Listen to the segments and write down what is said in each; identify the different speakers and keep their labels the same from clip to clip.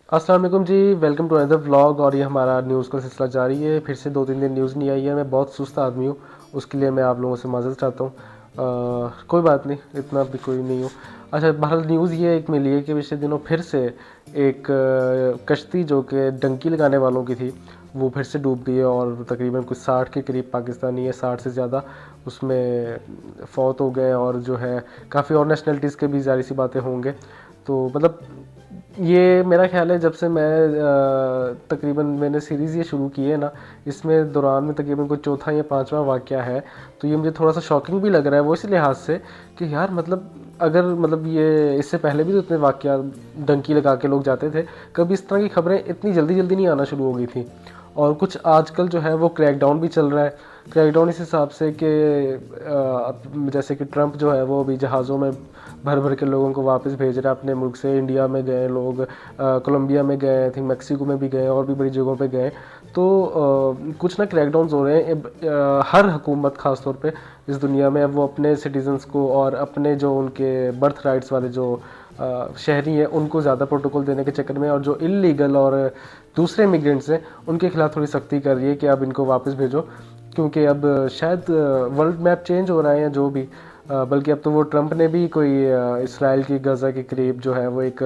Speaker 1: अस्सलाम वालेकुम जी। Welcome to another vlog. और ये हमारा न्यूज़ का सिलसिला जारी है। फिर से 2-3 दिन न्यूज़ नहीं आई है। मैं बहुत सुस्त आदमी हूँ, उसके लिए मैं आप लोगों से माज़रत चाहता हूँ। कोई बात नहीं, इतना भी कोई नहीं हूँ। अच्छा, बहरहाल न्यूज़ ये एक मिली है कि पिछले दिनों फिर से एक कश्ती जो कि डंकी लगाने वालों की थी, वो फिर से डूब गई है। और तकरीबन कुछ 60 के करीब पाकिस्तानी है, 60 से ज़्यादा उसमें फ़ौत हो गए। और जो है काफ़ी और नेशनलिटीज़ के भी ज़ाहिर सी बातें होंगे। तो मतलब ये मेरा ख्याल है, जब से मैं तकरीबन मैंने सीरीज़ ये शुरू की है ना, इसमें दौरान में तकरीबन कोई चौथा या पांचवा वाक़या है। तो ये मुझे थोड़ा सा शॉकिंग भी लग रहा है, वो इस लिहाज से कि यार मतलब अगर मतलब ये इससे पहले भी तो इतने वाक़या डंकी लगा के लोग जाते थे, कभी इस तरह की खबरें इतनी जल्दी जल्दी नहीं आना शुरू हो गई थी। और कुछ आजकल जो है वो क्रैकडाउन भी चल रहा है। क्रैकडाउन इस हिसाब से कि जैसे कि ट्रंप जो है वो अभी जहाज़ों में भर भर के लोगों को वापस भेज रहा है अपने मुल्क से। इंडिया में गए लोग, कोलंबिया में गए, आई थिंक मैक्सिको में भी गए, और भी बड़ी जगहों पे गए। तो कुछ ना क्रैकडाउन्स हो रहे हैं। हर हुकूमत ख़ास तौर पे इस दुनिया में, अब वो अपने सिटीजन्स को और अपने जो उनके बर्थ राइट्स वाले जो शहरी हैं उनको ज़्यादा प्रोटोकॉल देने के चक्कर में, और जो इलीगल और दूसरे इमिग्रेंट्स हैं उनके खिलाफ थोड़ी सख्ती कर रही है कि अब इनको वापस भेजो। क्योंकि अब शायद वर्ल्ड मैप चेंज हो रहा है या जो भी, बल्कि अब तो वो ट्रंप ने भी कोई इसराइल की गज़ा के करीब जो है वो एक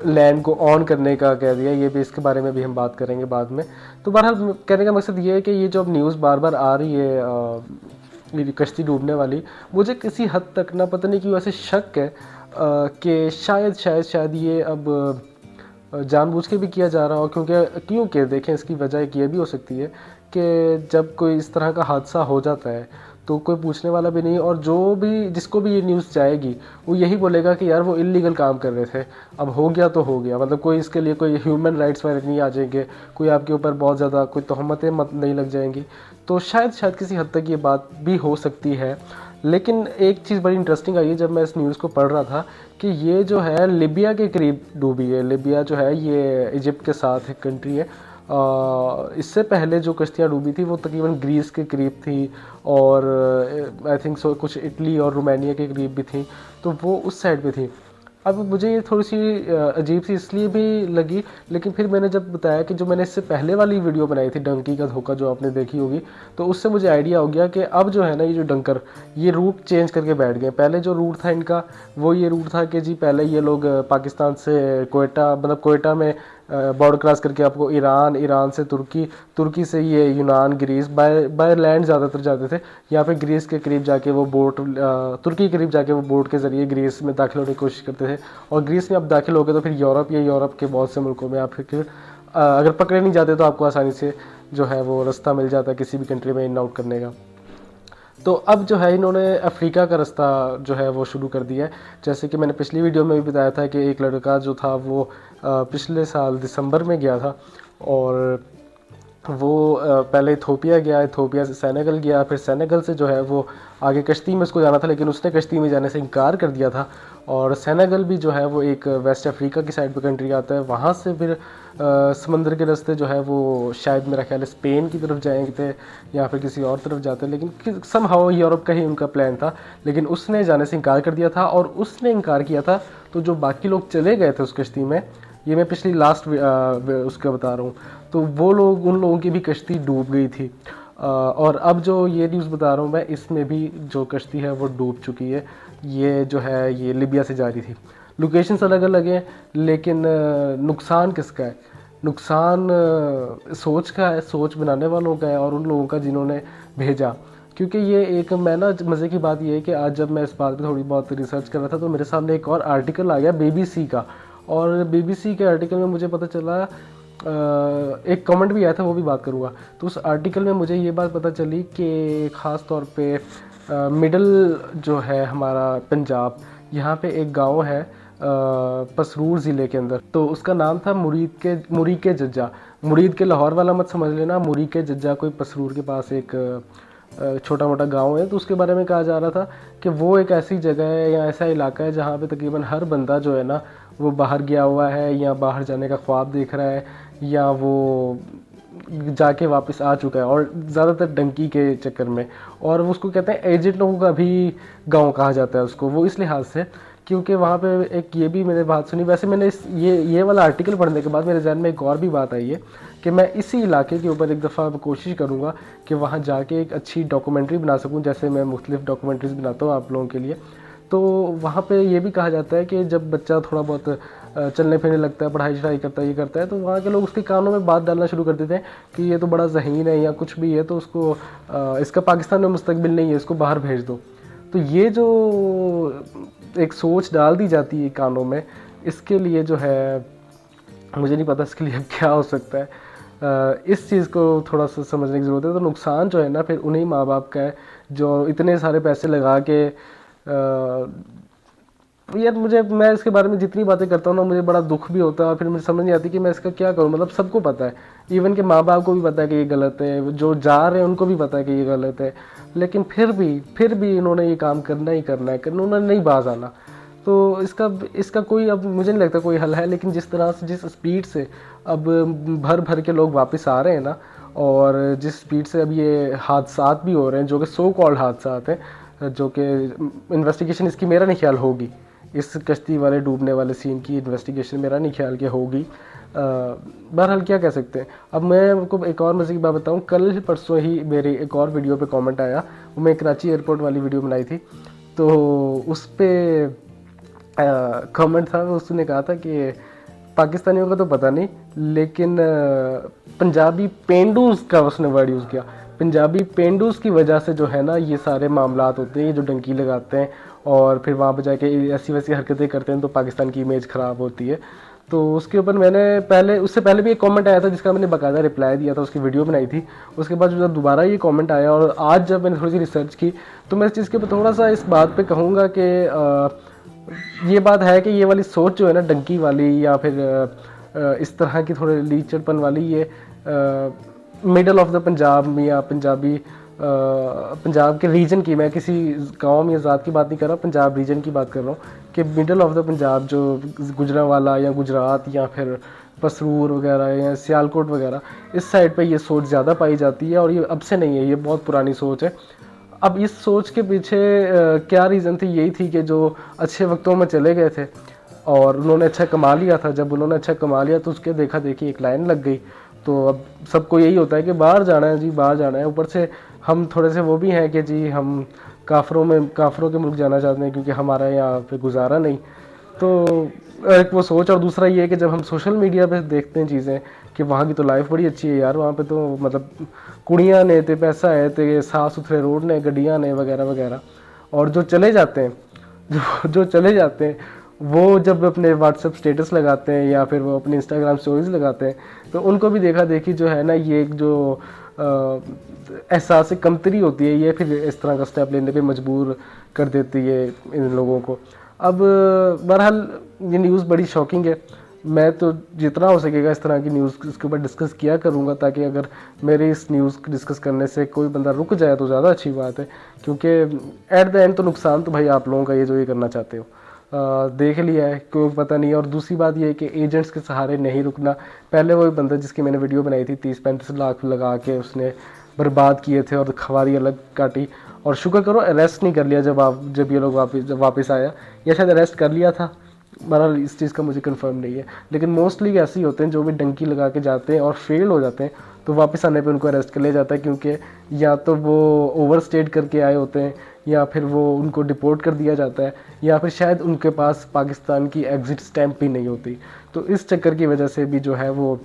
Speaker 1: लैंड को ऑन करने का कह दिया। ये भी, इसके बारे में भी हम बात करेंगे बाद में। तो बहरहाल कहने का मकसद ये है कि ये जो अब न्यूज़ बार बार आ रही है ये कश्ती डूबने वाली, मुझे किसी हद तक ना पता नहीं क्यों ऐसे शक है कि शायद शायद शायद ये अब जानबूझ के भी किया जा रहा हो। क्योंकि देखें, इसकी वजह एक ये भी हो सकती है कि जब कोई इस तरह का हादसा हो जाता है तो कोई पूछने वाला भी नहीं, और जो भी जिसको भी ये न्यूज़ जाएगी वो यही बोलेगा कि यार वो इलीगल काम कर रहे थे, अब हो गया तो हो गया। मतलब कोई इसके लिए कोई ह्यूमन राइट्स वाले नहीं आ जाएंगे, कोई आपके ऊपर बहुत ज़्यादा कोई तहमतें मत नहीं लग जाएंगी। तो शायद शायद किसी हद तक ये बात भी हो सकती है। लेकिन एक चीज़ बड़ी इंटरेस्टिंग आई है जब मैं इस न्यूज़ को पढ़ रहा था, कि ये जो है लिबिया के करीब डूबी है। लिबिया जो है ये इजिप्ट के साथ एक कंट्री है। इससे पहले जो कश्तियाँ डूबी थी वो तकरीबन ग्रीस के करीब थी, और आई थिंक सो कुछ इटली और रोमानिया के करीब भी थी। तो वो उस साइड पे थी। अब मुझे ये थोड़ी सी अजीब सी इसलिए भी लगी, लेकिन फिर मैंने जब बताया कि जो मैंने इससे पहले वाली वीडियो बनाई थी डंकी का धोखा, जो आपने देखी होगी, तो उससे मुझे आइडिया हो गया कि अब जो है ना ये जो डंकर, ये रूट चेंज करके बैठ गए। पहले जो रूट था इनका वो ये रूट था कि जी पहले ये लोग पाकिस्तान से कोयटा, मतलब कोयटा में बॉर्डर क्रॉस करके आपको ईरान, ईरान से तुर्की, तुर्की से ये यूनान, ग्रीस, बाय बाय लैंड ज़्यादातर जाते थे। यहाँ पे ग्रीस के करीब जाके वो बोट, तुर्की के करीब जाके वो बोट के ज़रिए ग्रीस में दाखिल होने की कोशिश करते थे। और ग्रीस में आप दाखिल हो गए तो फिर यूरोप या यूरोप के बहुत से मुल्कों में आप फिर अगर पकड़े नहीं जाते तो आपको आसानी से जो है वो रास्ता मिल जाता है किसी भी कंट्री में इन आउट करने का। तो अब जो है इन्होंने अफ्रीका का रास्ता जो है वो शुरू कर दिया है। जैसे कि मैंने पिछली वीडियो में भी बताया था कि एक लड़का जो था वो पिछले साल दिसंबर में गया था, और वो पहले इथोपिया गया, इथोपिया से सेनेगल गया, फिर सेनेगल से जो है वो आगे कश्ती में उसको जाना था, लेकिन उसने कश्ती में जाने से इनकार कर दिया था। और सेनेगल भी जो है वो एक वेस्ट अफ्रीका की साइड पे कंट्री आता है। वहाँ से फिर समंदर के रास्ते जो है वो शायद मेरा ख्याल है स्पेन की तरफ जाएंगे थे, या फिर किसी और तरफ जाते, लेकिन समहाउ यूरोप का ही उनका प्लान था। लेकिन उसने जाने से इनकार कर दिया था, और उसने इनकार किया था तो जो बाकी लोग चले गए थे उस कश्ती में, ये मैं पिछली लास्ट उसका बता रहा हूँ, तो वो लोग, उन लोगों की भी कश्ती डूब गई थी। और अब जो ये न्यूज़ बता रहा हूँ मैं, इसमें भी जो कश्ती है वो डूब चुकी है। ये जो है ये लिबिया से जा रही थी। लोकेशंस अलग अलग हैं, लेकिन नुकसान किसका है? नुकसान सोच का है, सोच बनाने वालों का है, और उन लोगों का जिन्होंने भेजा। क्योंकि ये एक, मैं ना मज़े की बात ये है कि आज जब मैं इस बात पे थोड़ी बहुत रिसर्च कर रहा था तो मेरे सामने एक और आर्टिकल आ गया बीबीसी का। और बीबीसी के आर्टिकल में मुझे पता चला, एक कमेंट भी आया था, वो भी बात करूँगा। तो उस आर्टिकल में मुझे ये बात पता चली कि ख़ास तौर पे मिडल जो है हमारा पंजाब, यहाँ पे एक गांव है पसरूर ज़िले के अंदर। तो उसका नाम था मुरीद के जज्जा। मुरीद के लाहौर वाला मत समझ लेना, मुरीद के जज्जा कोई पसरूर के पास एक छोटा मोटा गांव है। तो उसके बारे में कहा जा रहा था कि वो एक ऐसी जगह है या ऐसा इलाका है जहाँ पे तकरीबन हर बंदा जो है ना वो बाहर गया हुआ है, या बाहर जाने का ख्वाब देख रहा है, या वो जाके वापस आ चुका है, और ज़्यादातर डंकी के चक्कर में। और वो उसको कहते हैं एजेंट लोगों का भी गांव कहा जाता है उसको, वो इस लिहाज से क्योंकि वहाँ पे एक ये भी मैंने बात सुनी। वैसे मैंने ये वाला आर्टिकल पढ़ने के बाद मेरे जहन में एक और भी बात आई है कि मैं इसी इलाके के ऊपर एक दफ़ा कोशिश करूँगा कि वहाँ जाके एक अच्छी डॉक्यूमेंट्री बना सकूँ, जैसे मैं मुख्तलिफ़ डॉक्यूमेंट्रीज़ बनाता हूँ आप लोगों के लिए। तो वहाँ पे ये भी कहा जाता है कि जब बच्चा थोड़ा बहुत चलने फिरने लगता है, पढ़ाई शढ़ाई करता है, ये करता है, तो वहाँ के लोग उसके कानों में बात डालना शुरू कर देते हैं कि ये तो बड़ा ज़हीन है या कुछ भी है, तो उसको इसका पाकिस्तान में मुस्तकबिल नहीं है, इसको बाहर भेज दो। तो ये जो एक सोच डाल दी जाती है कानों में, इसके लिए जो है मुझे नहीं पता इसके लिए अब क्या हो सकता है। इस चीज़ को थोड़ा सा समझने की ज़रूरत है। तो नुकसान जो है ना फिर उन्हीं माँ बाप का है जो इतने सारे पैसे लगा के यार मैं इसके बारे में जितनी बातें करता हूँ ना, मुझे बड़ा दुख भी होता है और फिर मुझे समझ नहीं आती कि मैं इसका क्या करूँ। मतलब सबको पता है, इवन के माँ बाप को भी पता है कि ये गलत है, जो जा रहे हैं उनको भी पता है कि ये गलत है, लेकिन फिर भी इन्होंने ये काम करना ही करना है, उन्होंने नहीं बाज आना। तो इसका कोई अब मुझे नहीं लगता कोई हल है। लेकिन जिस तरह से, जिस स्पीड से अब भर भर के लोग वापस आ रहे हैं ना, और जिस स्पीड से अब ये हादसात भी हो रहे हैं जो कि सो कॉल्ड हादसात हैं, जो कि इन्वेस्टिगेशन इसकी मेरा नहीं ख्याल होगी, इस कश्ती वाले डूबने वाले सीन की इन्वेस्टिगेशन मेरा नहीं ख्याल कि होगी। बहरहाल क्या कह सकते हैं। अब मैं आपको एक और मज़े की बात बताऊं, कल परसों ही मेरी एक और वीडियो पे कमेंट आया, वो मैं कराची एयरपोर्ट वाली वीडियो बनाई थी, तो उस पर कमेंट था, उसने कहा था कि पाकिस्तानियों का तो पता नहीं, लेकिन पंजाबी पेंडूस का उसने वर्ड यूज़ किया। पंजाबी पेंडूस की वजह से जो है ना ये सारे मामलात होते हैं, ये जो डंकी लगाते हैं और फिर वहाँ पर जाके ऐसी वैसी हरकतें करते हैं, तो पाकिस्तान की इमेज ख़राब होती है। तो उसके ऊपर मैंने उससे पहले भी एक कमेंट आया था जिसका मैंने बाकायदा रिप्लाई दिया था, उसकी वीडियो बनाई थी। उसके बाद जब दोबारा ये कमेंट आया और आज जब मैंने थोड़ी सी रिसर्च की, तो मैं इस चीज़ के ऊपर थोड़ा सा इस बात पे कहूँगा कि ये बात है कि ये वाली सोच जो है ना डंकी वाली, या फिर इस तरह की थोड़े लीचड़पन वाली, ये मिडल ऑफ द पंजाब या पंजाब के रीजन की, मैं किसी कौम या ज़ात की बात नहीं कर रहा, पंजाब रीजन की बात कर रहा हूँ कि मिडल ऑफ द पंजाब जो गुजरांवाला या गुजरात या फिर पसरूर वगैरह या सियालकोट वगैरह, इस साइड पे ये सोच ज़्यादा पाई जाती है। और ये अब से नहीं है, ये बहुत पुरानी सोच है। अब इस सोच के पीछे क्या रीज़न थी, यही थी कि जो अच्छे वक्तों में चले गए थे और उन्होंने अच्छा कमा लिया था, जब उन्होंने अच्छा कमा लिया तो उसके देखा देखी एक लाइन लग गई। तो अब सबको यही होता है कि बाहर जाना है जी, बाहर जाना है। ऊपर से हम थोड़े से वो भी हैं कि जी हम काफरों के मुल्क जाना चाहते हैं क्योंकि हमारा यहाँ पे गुजारा नहीं। तो एक वो सोच, और दूसरा ये है कि जब हम सोशल मीडिया पे देखते हैं चीज़ें कि वहाँ की तो लाइफ बड़ी अच्छी है यार, वहाँ पे तो मतलब कुड़ियाँ ने ते पैसा है ते साफ़ सुथरे रोड ने, गड्डियाँ ने वगैरह वगैरह। और जो चले जाते हैं जो चले जाते हैं वो जब अपने व्हाट्सएप स्टेटस लगाते हैं या फिर वो अपने इंस्टाग्राम स्टोरीज लगाते हैं, तो उनको भी देखा देखी जो है ना, ये एक जो एहसास कमतरी होती है, ये फिर इस तरह का स्टेप लेने पे मजबूर कर देती है इन लोगों को। अब बहरहाल ये न्यूज़ बड़ी शॉकिंग है। मैं तो जितना हो सकेगा इस तरह की न्यूज़ इसके ऊपर डिस्कस किया करूँगा, ताकि अगर मेरे इस न्यूज़ डिस्कस करने से कोई बंदा रुक जाए तो ज़्यादा अच्छी बात है, क्योंकि एट द एंड तो नुकसान तो भाई आप लोगों का, ये जो ये करना चाहते हो देख लिया है, कोई पता नहीं है। और दूसरी बात ये है कि एजेंट्स के सहारे नहीं रुकना। पहले वही बंदा जिसकी मैंने वीडियो बनाई थी 30-35 लाख लगा के उसने बर्बाद किए थे और खवारी अलग काटी, और शुक्र करो अरेस्ट नहीं कर लिया जब ये लोग वापस आया, या शायद अरेस्ट कर लिया था, बहरहाल इस चीज़ का मुझे कंफर्म नहीं है। लेकिन मोस्टली ऐसे ही होते हैं जो भी डंकी लगा के जाते हैं और फेल हो जाते हैं, तो वापस आने पे उनको अरेस्ट कर लिया जाता है, क्योंकि या तो वो ओवर स्टेट करके आए होते हैं, या फिर वो उनको डिपोर्ट कर दिया जाता है, या फिर शायद उनके पास पाकिस्तान की एग्ज़िट स्टैंप भी नहीं होती। तो इस चक्कर की वजह से भी जो है वो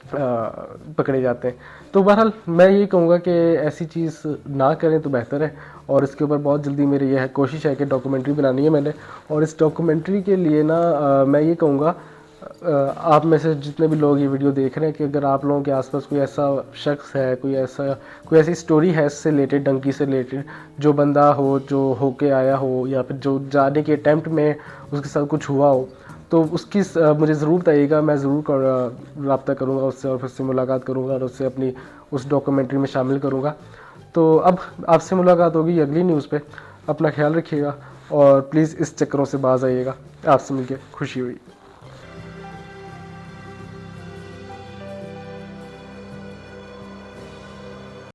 Speaker 1: पकड़े जाते हैं। तो बहरहाल मैं ये कहूँगा कि ऐसी चीज़ ना करें तो बेहतर है। और इसके ऊपर बहुत जल्दी मेरी यह कोशिश है कि डॉक्यूमेंट्री बनानी है मैंने, और इस डॉक्यूमेंट्री के लिए ना मैं ये कहूँगा आप में से जितने भी लोग ये वीडियो देख रहे हैं कि अगर आप लोगों के आसपास कोई ऐसा शख्स है, कोई ऐसी स्टोरी है इससे रिलेटेड, डंकी से रिलेटेड, जो बंदा हो, जो होके आया हो, या फिर जो जाने के अटैम्प्ट में उसके साथ कुछ हुआ हो, तो उसकी मुझे ज़रूर बताइएगा। मैं ज़रूर रब्ता करूँगा उससे और फिर उससे मुलाकात करूँगा और उससे अपनी उस डॉक्यूमेंट्री में शामिल करूँगा। तो अब आपसे मुलाकात होगी अगली न्यूज़ पे। अपना ख्याल रखिएगा और प्लीज़ इस चक्करों से बाज आइएगा। आपसे मिलकर खुशी हुई।